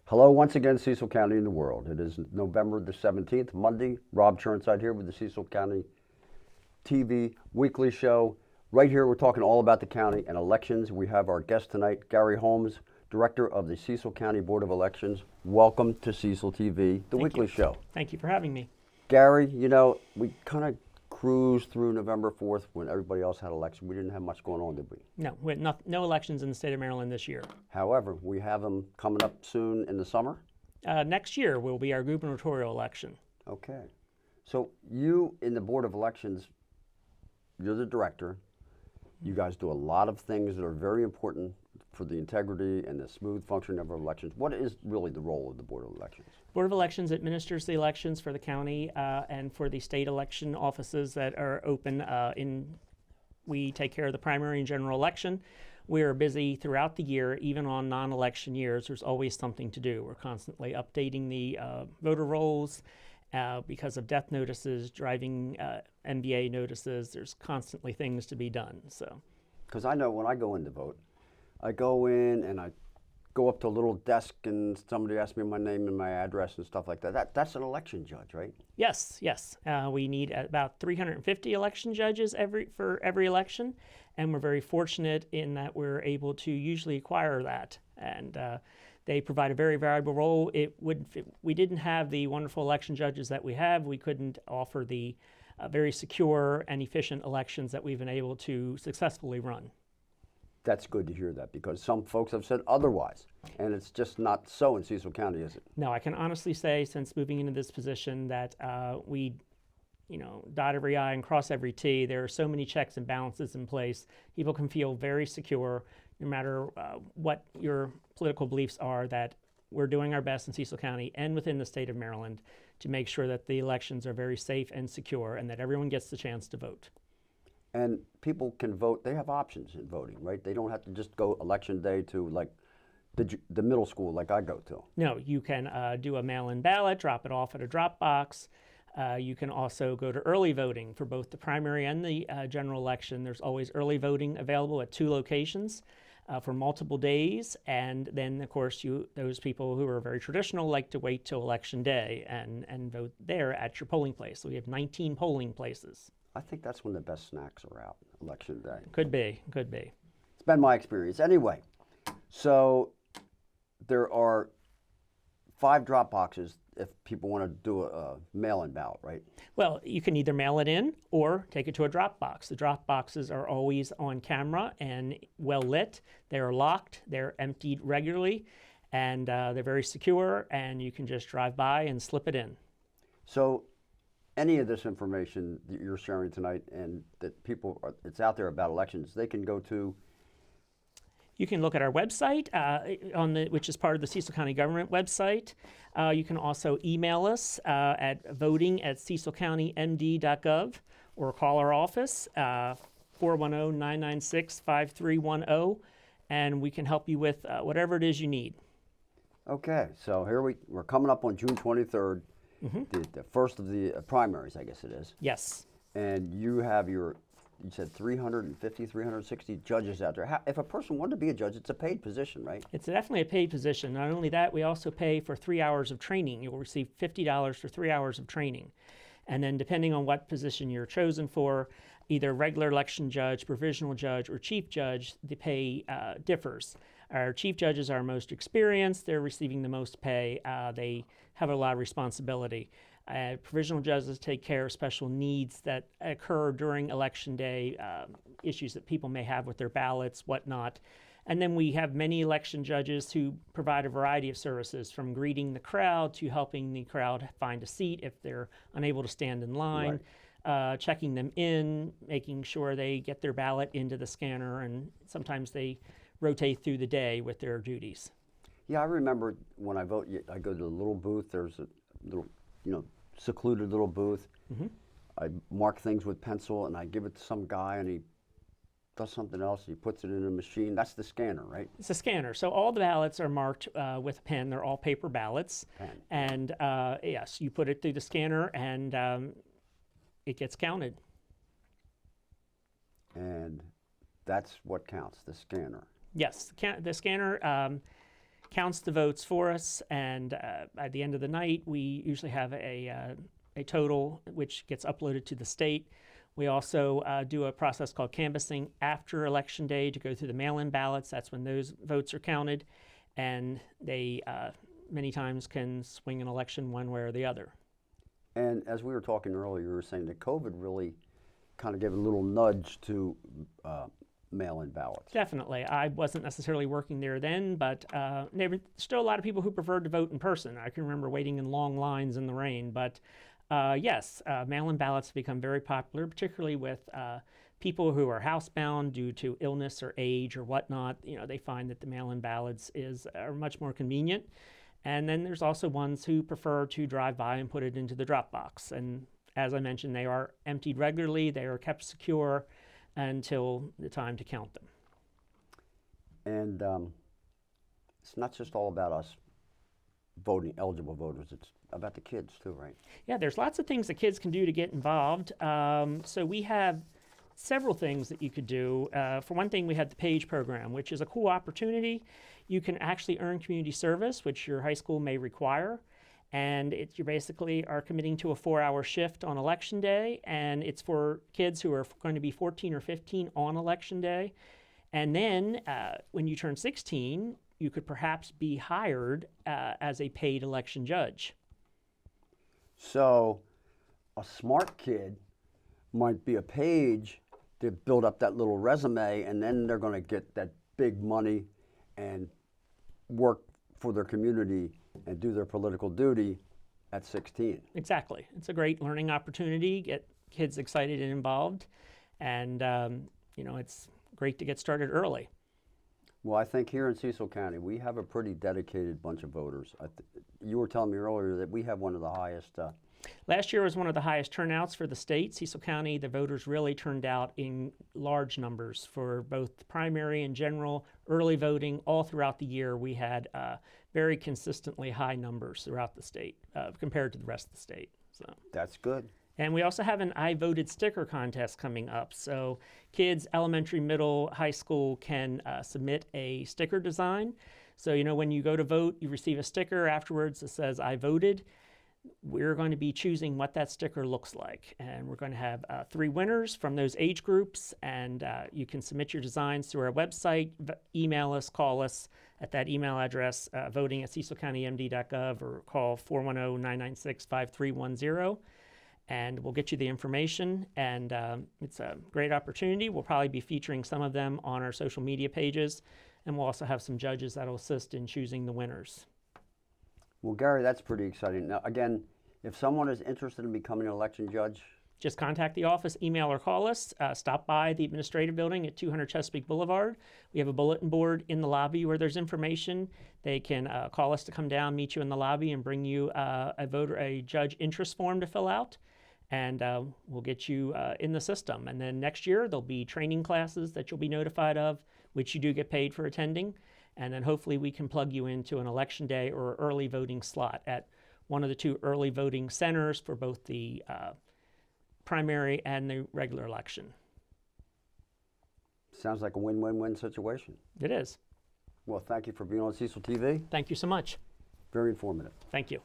Hello once again, Cecil County and the world. It is November the 17th, Monday. Rob Chirnside here with the Cecil County TV weekly show. Right here, we're talking all about the county and elections. We have our guest tonight, Gary Holmes, Director of the Cecil County Board of Elections. Welcome to Cecil TV, the weekly show. Thank you for having me. Gary, you know, we kind of cruised through November 4th when everybody else had election. We didn't have much going on, did we? No, we had no elections in the state of Maryland this year. However, we have them coming up soon in the summer. Next year will be our gubernatorial election. Okay. So you in the Board of Elections, you're the director. You guys do a lot of things that are very important for the integrity and the smooth functioning of our elections. What is really the role of the Board of Elections? Board of Elections administers the elections for the county and for the state election offices that are open. We take care of the primary and general election. We are busy throughout the year, even on non-election years. There's always something to do. We're constantly updating the voter rolls because of death notices, driving MBA notices. There's constantly things to be done. So, because I know when I go in to vote, I go in and I go up to a little desk and somebody asks me my name and my address and stuff like that. That's an election judge, right? Yes. We need about 350 election judges for every election, and we're very fortunate in that we're able to usually acquire that. And they provide a very valuable role. If we didn't have the wonderful election judges that we have, we couldn't offer the very secure and efficient elections that we've been able to successfully run. That's good to hear that, because some folks have said otherwise, and it's just not so in Cecil County, is it? No, I can honestly say since moving into this position that we dot every I and cross every T. There are so many checks and balances in place. People can feel very secure no matter what your political beliefs are, that we're doing our best in Cecil County and within the state of Maryland to make sure that the elections are very safe and secure and that everyone gets the chance to vote. And people can vote. They have options in voting, right? They don't have to just go election day to like the middle school like I go to. No, you can do a mail-in ballot, drop it off at a drop box. You can also go to early voting for both the primary and the general election. There's always early voting available at 2 locations for multiple days. And then, of course, those people who are very traditional like to wait till election day and vote there at your polling place. So we have 19 polling places. I think that's when the best snacks are out, election day. Could be. It's been my experience. Anyway, so there are 5 drop boxes if people want to do a mail-in ballot, right? Well, you can either mail it in or take it to a drop box. The drop boxes are always on camera and well lit. They're locked. They're emptied regularly, and they're very secure, and you can just drive by and slip it in. So any of this information that you're sharing tonight and that it's out there about elections, they can go to. You can look at our website, which is part of the Cecil County government website. You can also email us at voting@cecilcountymd.gov or call our office, 410-996-5310, and we can help you with whatever it is you need. Okay, so here we're coming up on June 23rd, the first of the primaries, I guess it is. Yes. And you have you said 350, 360 judges out there. If a person wanted to be a judge, it's a paid position, right? It's definitely a paid position. Not only that, we also pay for 3 hours of training. You'll receive $50 for 3 hours of training. And then depending on what position you're chosen for, either regular election judge, provisional judge, or chief judge, the pay differs. Our chief judges are most experienced. They're receiving the most pay. They have a lot of responsibility. Provisional judges take care of special needs that occur during election day, issues that people may have with their ballots, whatnot. And then we have many election judges who provide a variety of services, from greeting the crowd to helping the crowd find a seat if they're unable to stand in line, checking them in, making sure they get their ballot into the scanner, and sometimes they rotate through the day with their duties. Yeah, I remember when I vote, I go to the little booth. There's a little, secluded little booth. I mark things with pencil and I give it to some guy and he does something else. He puts it in a machine. That's the scanner, right? It's a scanner. So all the ballots are marked with a pen. They're all paper ballots. And yes, you put it through the scanner and it gets counted. And that's what counts, the scanner. Yes, the scanner counts the votes for us, and at the end of the night, we usually have a total which gets uploaded to the state. We also do a process called canvassing after Election Day to go through the mail-in ballots. That's when those votes are counted, and they many times can swing an election one way or the other. And as we were talking earlier, you were saying that COVID really kind of gave a little nudge to mail-in ballots. Definitely. I wasn't necessarily working there then, but there were still a lot of people who preferred to vote in person. I can remember waiting in long lines in the rain, but yes, mail-in ballots have become very popular, particularly with people who are housebound due to illness or age or whatnot. You know, they find that the mail-in ballots are much more convenient. And then there's also ones who prefer to drive by and put it into the drop box. And as I mentioned, they are emptied regularly. They are kept secure until the time to count them. And it's not just all about us voting, eligible voters. It's about the kids too, right? Yeah, there's lots of things that kids can do to get involved. So we have several things that you could do. For one thing, we have the PAGE program, which is a cool opportunity. You can actually earn community service, which your high school may require. And you basically are committing to a 4-hour shift on Election Day. And it's for kids who are going to be 14 or 15 on Election Day. And then when you turn 16, you could perhaps be hired as a paid election judge. So a smart kid might be a page to build up that little resume, and then they're going to get that big money and work for their community and do their political duty at 16. Exactly. It's a great learning opportunity, get kids excited and involved, and you know, it's great to get started early. Well, I think here in Cecil County, we have a pretty dedicated bunch of voters. You were telling me earlier that we have one of the highest. Last year was one of the highest turnouts for the state. Cecil County, the voters really turned out in large numbers for both primary and general, early voting. All throughout the year, we had very consistently high numbers throughout the state compared to the rest of the state. So That's good. And we also have an I Voted sticker contest coming up. So kids, elementary, middle, high school can submit a sticker design. So, you know, when you go to vote, you receive a sticker afterwards that says, I voted. We're going to be choosing what that sticker looks like. And we're going to have 3 winners from those age groups. And you can submit your designs through our website, email us, call us at that email address, voting@cecilcountymd.gov, or call 410-996-5310. And we'll get you the information, and it's a great opportunity. We'll probably be featuring some of them on our social media pages, and we'll also have some judges that will assist in choosing the winners. Well, Gary, that's pretty exciting. Now, again, if someone is interested in becoming an election judge, Just contact the office, email or call us. Stop by the administrative building at 200 Chesapeake Boulevard. We have a bulletin board in the lobby where there's information. They can call us to come down, meet you in the lobby, and bring you a judge interest form to fill out. And we'll get you in the system. And then next year, there'll be training classes that you'll be notified of, which you do get paid for attending. And then hopefully we can plug you into an election day or early voting slot at one of the 2 early voting centers for both the primary and the regular election. sounds like a win-win-win situation. It is. Well, thank you for being on Cecil TV. Thank you so much. Very informative. Thank you.